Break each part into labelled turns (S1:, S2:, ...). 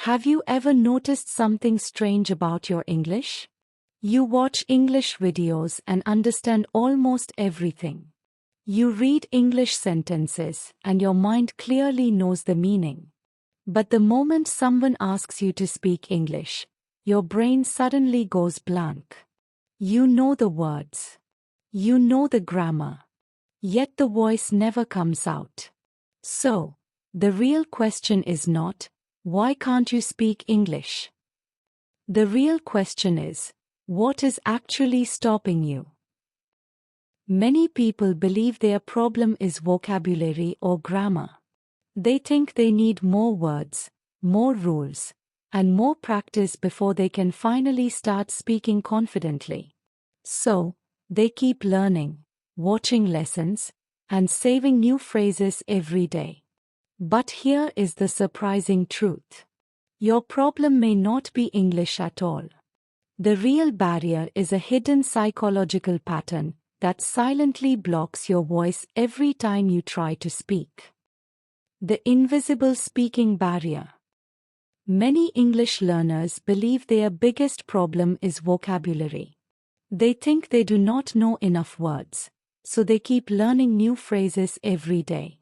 S1: Have you ever noticed something strange about your English? You watch English videos and understand almost everything. You read English sentences and your mind clearly knows the meaning. But the moment someone asks you to speak English, your brain suddenly goes blank. You know the words. You know the grammar. Yet the voice never comes out. So, the real question is not, why can't you speak English? The real question is, what is actually stopping you? Many people believe their problem is vocabulary or grammar. They think they need more words, more rules, and more practice before they can finally start speaking confidently. So, they keep learning, watching lessons, and saving new phrases every day. But here is the surprising truth. Your problem may not be English at all. The real barrier is a hidden psychological pattern that silently blocks your voice every time you try to speak. The invisible speaking barrier. Many English learners believe their biggest problem is vocabulary. They think they do not know enough words, so they keep learning new phrases every day.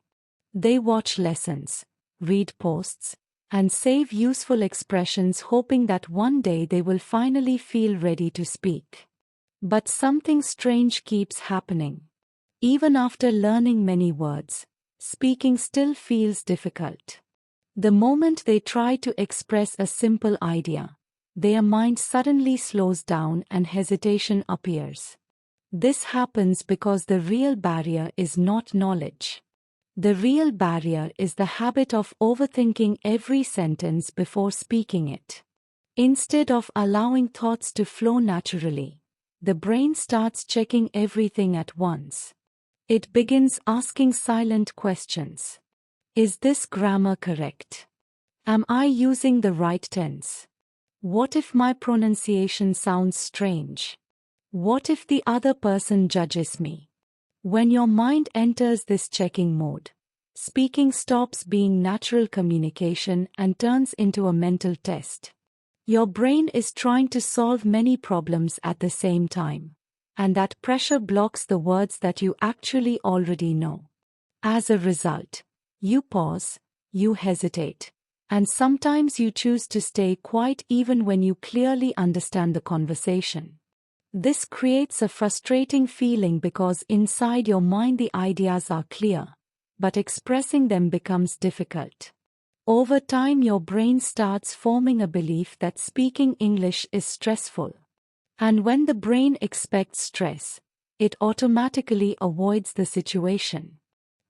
S1: They watch lessons, read posts, and save useful expressions hoping that one day they will finally feel ready to speak. But something strange keeps happening. Even after learning many words, speaking still feels difficult. The moment they try to express a simple idea, their mind suddenly slows down and hesitation appears. This happens because the real barrier is not knowledge. The real barrier is the habit of overthinking every sentence before speaking it. Instead of allowing thoughts to flow naturally, the brain starts checking everything at once. It begins asking silent questions. Is this grammar correct? Am I using the right tense? What if my pronunciation sounds strange? What if the other person judges me? When your mind enters this checking mode, speaking stops being natural communication and turns into a mental test. Your brain is trying to solve many problems at the same time, and that pressure blocks the words that you actually already know. As a result, you pause, you hesitate, and sometimes you choose to stay quiet even when you clearly understand the conversation. This creates a frustrating feeling because inside your mind the ideas are clear, but expressing them becomes difficult. Over time your brain starts forming a belief that speaking English is stressful. And when the brain expects stress, it automatically avoids the situation.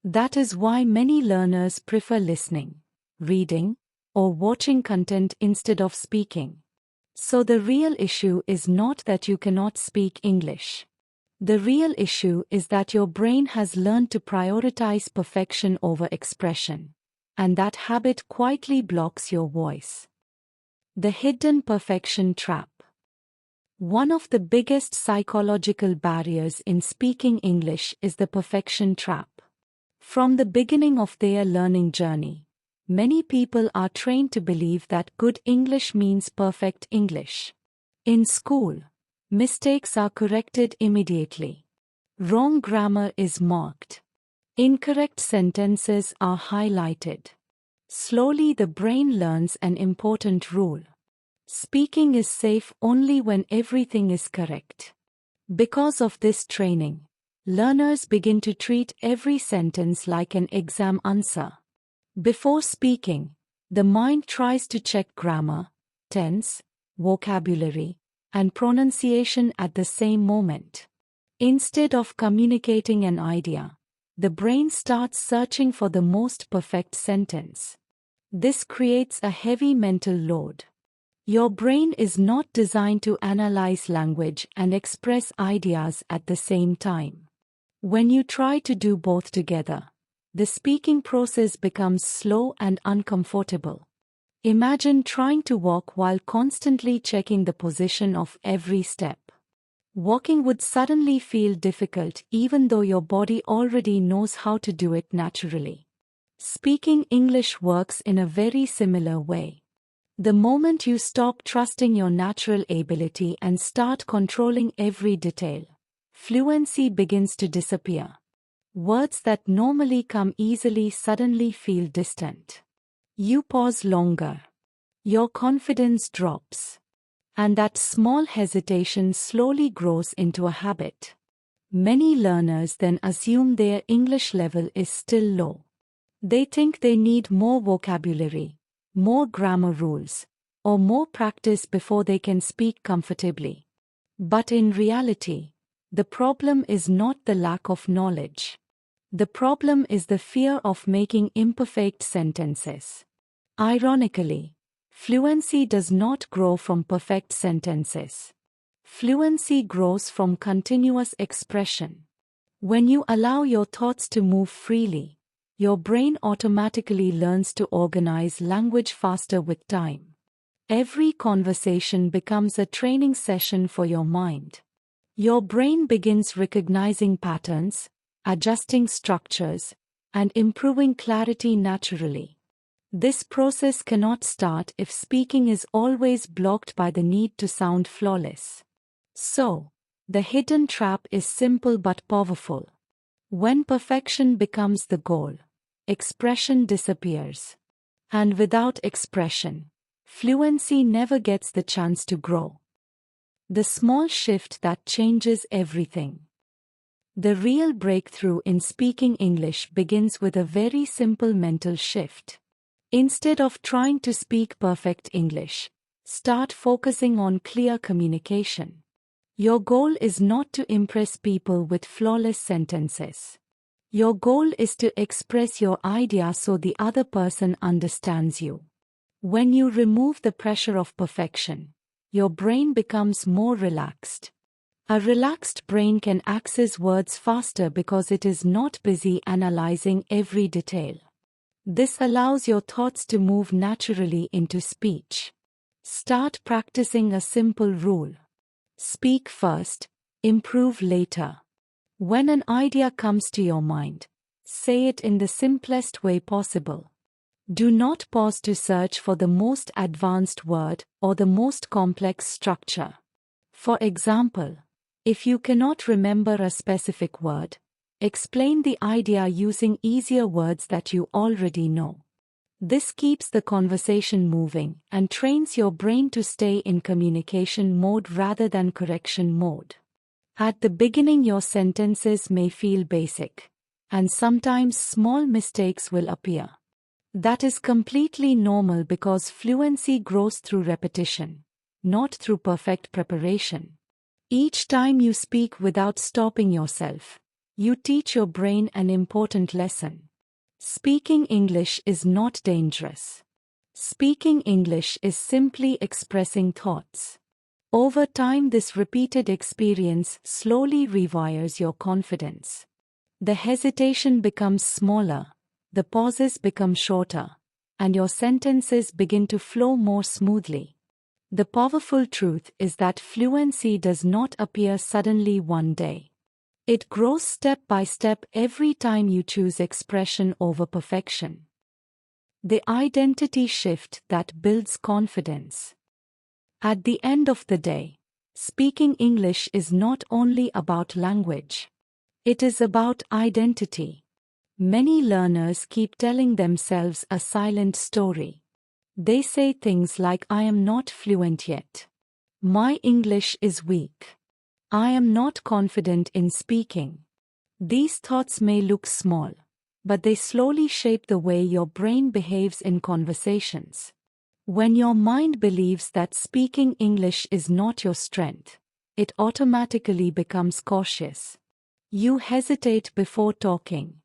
S1: That is why many learners prefer listening, reading, or watching content instead of speaking. So the real issue is not that you cannot speak English. The real issue is that your brain has learned to prioritize perfection over expression, and that habit quietly blocks your voice. The hidden perfection trap. One of the biggest psychological barriers in speaking English is the perfection trap. From the beginning of their learning journey, many people are trained to believe that good English means perfect English. In school, mistakes are corrected immediately. Wrong grammar is marked. Incorrect sentences are highlighted. Slowly the brain learns an important rule. Speaking is safe only when everything is correct. Because of this training, learners begin to treat every sentence like an exam answer. Before speaking, the mind tries to check grammar, tense, vocabulary, and pronunciation at the same moment. Instead of communicating an idea, the brain starts searching for the most perfect sentence. This creates a heavy mental load. Your brain is not designed to analyze language and express ideas at the same time. When you try to do both together, the speaking process becomes slow and uncomfortable. Imagine trying to walk while constantly checking the position of every step. Walking would suddenly feel difficult even though your body already knows how to do it naturally. Speaking English works in a very similar way. The moment you stop trusting your natural ability and start controlling every detail, fluency begins to disappear. Words that normally come easily suddenly feel distant. You pause longer. Your confidence drops. And that small hesitation slowly grows into a habit. Many learners then assume their English level is still low. They think they need more vocabulary, more grammar rules, or more practice before they can speak comfortably. But in reality, the problem is not the lack of knowledge. The problem is the fear of making imperfect sentences. Ironically, fluency does not grow from perfect sentences. Fluency grows from continuous expression. When you allow your thoughts to move freely, your brain automatically learns to organize language faster with time. Every conversation becomes a training session for your mind. Your brain begins recognizing patterns, adjusting structures, and improving clarity naturally. This process cannot start if speaking is always blocked by the need to sound flawless. So, the hidden trap is simple but powerful. When perfection becomes the goal, expression disappears. And without expression, fluency never gets the chance to grow. The small shift that changes everything. The real breakthrough in speaking English begins with a very simple mental shift. Instead of trying to speak perfect English, start focusing on clear communication. Your goal is not to impress people with flawless sentences. Your goal is to express your idea so the other person understands you. When you remove the pressure of perfection, your brain becomes more relaxed. A relaxed brain can access words faster because it is not busy analyzing every detail. This allows your thoughts to move naturally into speech. Start practicing a simple rule. Speak first, improve later. When an idea comes to your mind, say it in the simplest way possible. Do not pause to search for the most advanced word or the most complex structure. For example, if you cannot remember a specific word, explain the idea using easier words that you already know. This keeps the conversation moving and trains your brain to stay in communication mode rather than correction mode. At the beginning, your sentences may feel basic, and sometimes small mistakes will appear. That is completely normal because fluency grows through repetition, not through perfect preparation. Each time you speak without stopping yourself, you teach your brain an important lesson. Speaking English is not dangerous. Speaking English is simply expressing thoughts. Over time, this repeated experience slowly rewires your confidence. The hesitation becomes smaller, the pauses become shorter, and your sentences begin to flow more smoothly. The powerful truth is that fluency does not appear suddenly one day. It grows step by step every time you choose expression over perfection. The identity shift that builds confidence. At the end of the day, speaking English is not only about language. It is about identity. Many learners keep telling themselves a silent story. They say things like, "I am not fluent yet. My English is weak. I am not confident in speaking." These thoughts may look small, but they slowly shape the way your brain behaves in conversations. When your mind believes that speaking English is not your strength, it automatically becomes cautious. You hesitate before talking.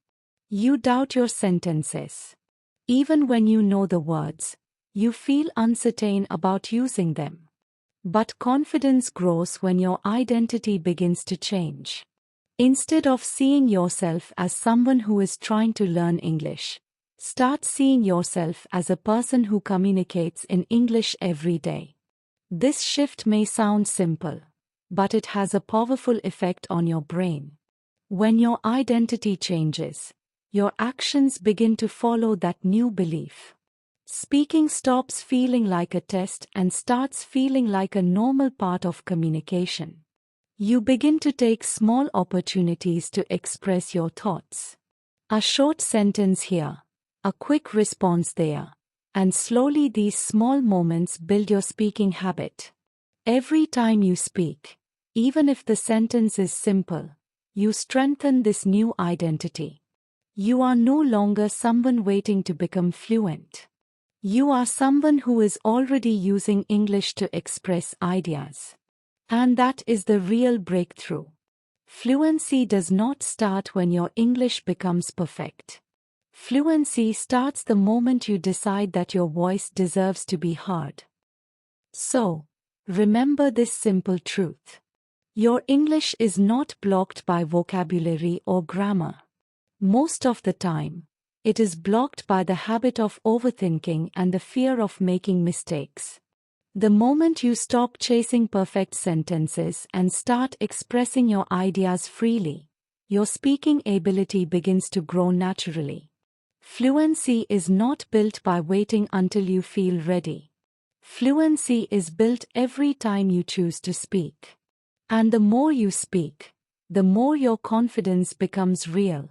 S1: You doubt your sentences. Even when you know the words, you feel uncertain about using them. But confidence grows when your identity begins to change. Instead of seeing yourself as someone who is trying to learn English, start seeing yourself as a person who communicates in English every day. This shift may sound simple, but it has a powerful effect on your brain. When your identity changes, your actions begin to follow that new belief. Speaking stops feeling like a test and starts feeling like a normal part of communication. You begin to take small opportunities to express your thoughts. A short sentence here, a quick response there, and slowly these small moments build your speaking habit. Every time you speak, even if the sentence is simple, you strengthen this new identity. You are no longer someone waiting to become fluent. You are someone who is already using English to express ideas. And that is the real breakthrough. Fluency does not start when your English becomes perfect. Fluency starts the moment you decide that your voice deserves to be heard. So, remember this simple truth. Your English is not blocked by vocabulary or grammar. Most of the time, it is blocked by the habit of overthinking and the fear of making mistakes. The moment you stop chasing perfect sentences and start expressing your ideas freely, your speaking ability begins to grow naturally. Fluency is not built by waiting until you feel ready. Fluency is built every time you choose to speak. And the more you speak, the more your confidence becomes real.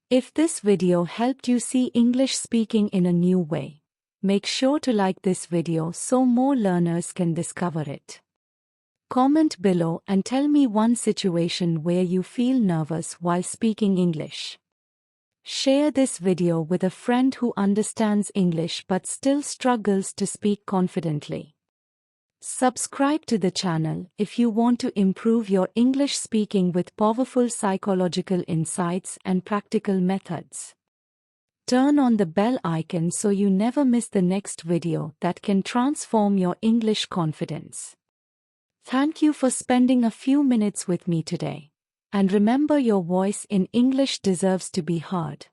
S1: If this video helped you see English speaking in a new way, make sure to like this video so more learners can discover it. Comment below and tell me one situation where you feel nervous while speaking English. Share this video with a friend who understands English but still struggles to speak confidently. Subscribe to the channel if you want to improve your English speaking with powerful psychological insights and practical methods. Turn on the bell icon so you never miss the next video that can transform your English confidence. Thank you for spending a few minutes with me today. And remember, your voice in English deserves to be heard.